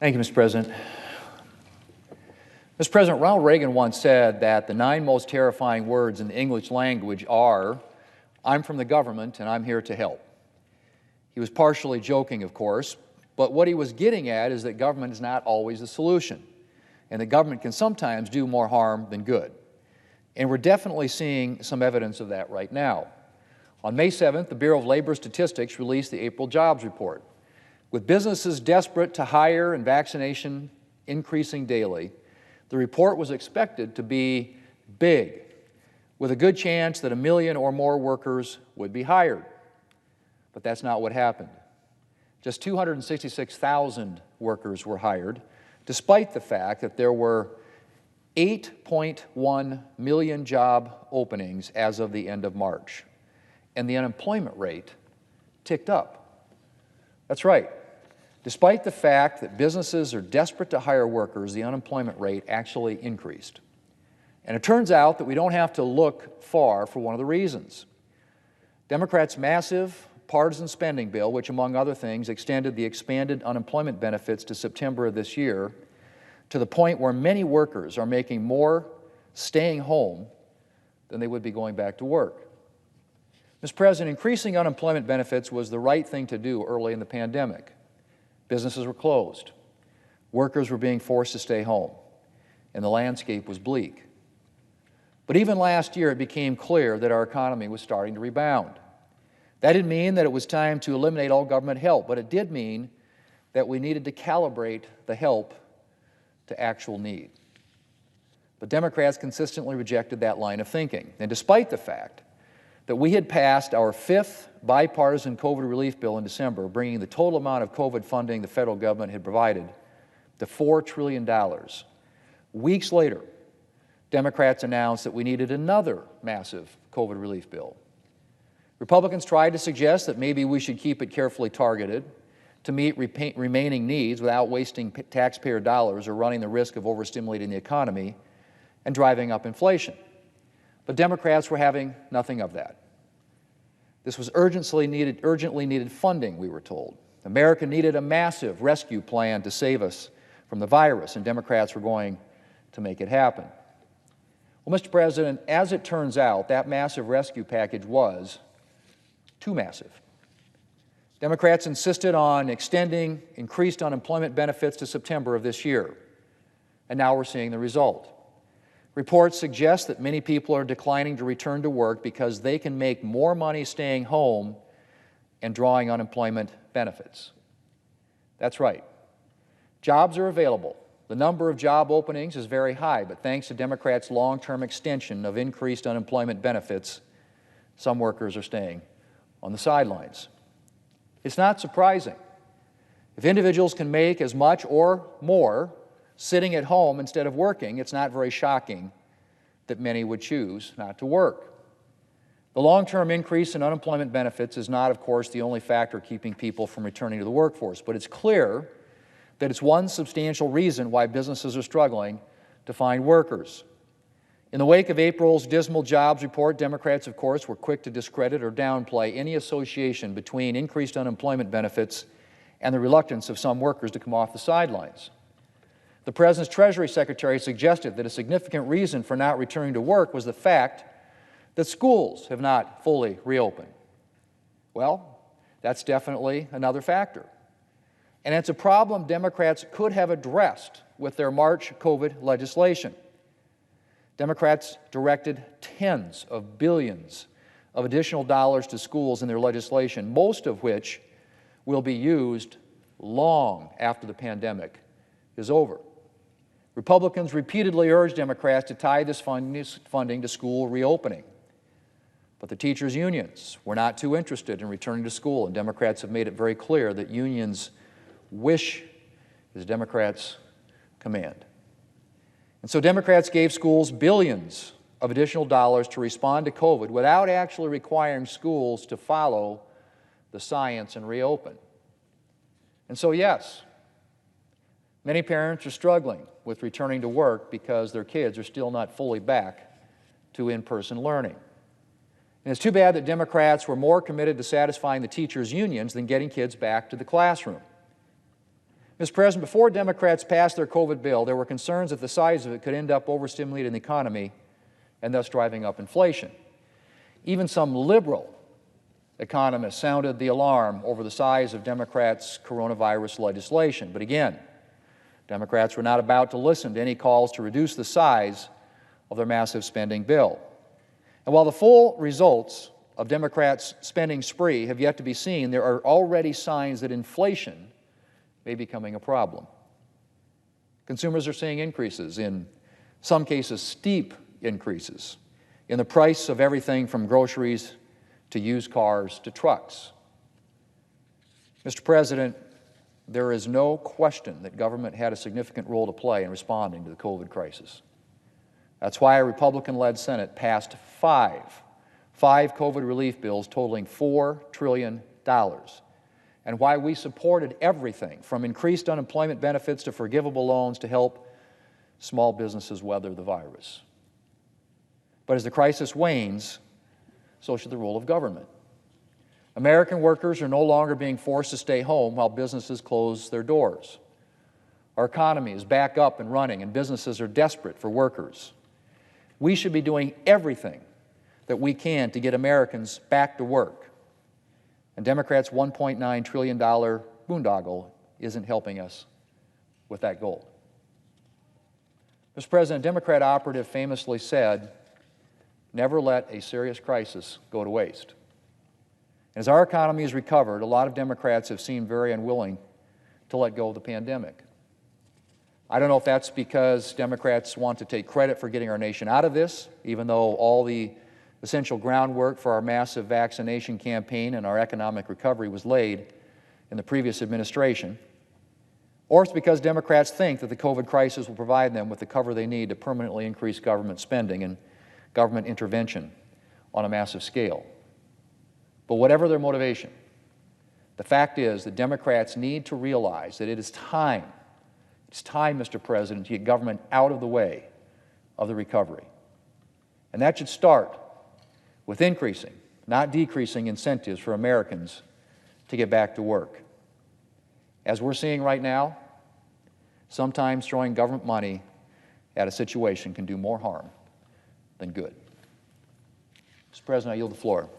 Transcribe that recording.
Thank you, Mr. President. Mr. President, Ronald Reagan once said that the 9 most terrifying words in the English language are, "I'm from the government and I'm here to help." He was partially joking, of course, but what he was getting at is that government is not always the solution, and that government can sometimes do more harm than good. And we're definitely seeing some evidence of that right now. On May 7th, the Bureau of Labor Statistics released the April jobs report. With businesses desperate to hire and vaccination increasing daily, the report was expected to be big, with a good chance that 1 million or more workers would be hired. But that's not what happened. Just 266,000 workers were hired, despite the fact that there were 8.1 million job openings as of the end of March, and the unemployment rate ticked up. That's right. Despite the fact that businesses are desperate to hire workers, the unemployment rate actually increased. And it turns out that we don't have to look far for one of the reasons. Democrats' massive partisan spending bill, which among other things extended the expanded unemployment benefits to September of this year, to the point where many workers are making more staying home than they would be going back to work. Mr. President, increasing unemployment benefits was the right thing to do early in the pandemic. Businesses were closed, workers were being forced to stay home, and the landscape was bleak. But even last year, it became clear that our economy was starting to rebound. That didn't mean that it was time to eliminate all government help, but it did mean that we needed to calibrate the help to actual need. But Democrats consistently rejected that line of thinking, and despite the fact that we had passed our 5th bipartisan COVID relief bill in December, bringing the total amount of COVID funding the federal government had provided to $4 trillion. Weeks later, Democrats announced that we needed another massive COVID relief bill. Republicans tried to suggest that maybe we should keep it carefully targeted to meet remaining needs without wasting taxpayer dollars or running the risk of overstimulating the economy and driving up inflation. But Democrats were having nothing of that. This was urgently needed funding, we were told. America needed a massive rescue plan to save us from the virus, and Democrats were going to make it happen. Well, Mr. President, as it turns out, that massive rescue package was too massive. Democrats insisted on extending increased unemployment benefits to September of this year, and now we're seeing the result. Reports suggest that many people are declining to return to work because they can make more money staying home and drawing unemployment benefits. That's right. Jobs are available. The number of job openings is very high, but thanks to Democrats' long-term extension of increased unemployment benefits, some workers are staying on the sidelines. It's not surprising. If individuals can make as much or more sitting at home instead of working, it's not very shocking that many would choose not to work. The long-term increase in unemployment benefits is not, of course, the only factor keeping people from returning to the workforce, but it's clear that it's one substantial reason why businesses are struggling to find workers. In the wake of April's dismal jobs report, Democrats, of course, were quick to discredit or downplay any association between increased unemployment benefits and the reluctance of some workers to come off the sidelines. The President's Treasury Secretary suggested that a significant reason for not returning to work was the fact that schools have not fully reopened. Well, that's definitely another factor. And it's a problem Democrats could have addressed with their March COVID legislation. Democrats directed tens of billions of additional dollars to schools in their legislation, most of which will be used long after the pandemic is over. Republicans repeatedly urged Democrats to tie this funding to school reopening. But the teachers' unions were not too interested in returning to school, and Democrats have made it very clear that unions' wish is Democrats' command. And so Democrats gave schools billions of additional dollars to respond to COVID without actually requiring schools to follow the science and reopen. And so, yes, many parents are struggling with returning to work because their kids are still not fully back to in-person learning. And it's too bad that Democrats were more committed to satisfying the teachers' unions than getting kids back to the classroom. Mr. President, before Democrats passed their COVID bill, there were concerns that the size of it could end up overstimulating the economy and thus driving up inflation. Even some liberal economists sounded the alarm over the size of Democrats' coronavirus legislation. But again, Democrats were not about to listen to any calls to reduce the size of their massive spending bill. And while the full results of Democrats' spending spree have yet to be seen, there are already signs that inflation may be becoming a problem. Consumers are seeing increases, in some cases steep increases, in the price of everything from groceries to used cars to trucks. Mr. President, there is no question that government had a significant role to play in responding to the COVID crisis. That's why a Republican-led Senate passed five COVID relief bills totaling $4 trillion, and why we supported everything from increased unemployment benefits to forgivable loans to help small businesses weather the virus. But as the crisis wanes, so should the role of government. American workers are no longer being forced to stay home while businesses close their doors. Our economy is back up and running, and businesses are desperate for workers. We should be doing everything that we can to get Americans back to work. And Democrats' $1.9 trillion boondoggle isn't helping us with that goal. Mr. President, a Democrat operative famously said, "Never let a serious crisis go to waste." As our economy has recovered, a lot of Democrats have seemed very unwilling to let go of the pandemic. I don't know if that's because Democrats want to take credit for getting our nation out of this, even though all the essential groundwork for our massive vaccination campaign and our economic recovery was laid in the previous administration, or it's because Democrats think that the COVID crisis will provide them with the cover they need to permanently increase government spending and government intervention on a massive scale. But whatever their motivation, the fact is that Democrats need to realize that it's time, Mr. President, to get government out of the way of the recovery. And that should start with increasing, not decreasing, incentives for Americans to get back to work. As we're seeing right now, sometimes throwing government money at a situation can do more harm than good. Mr. President, I yield the floor.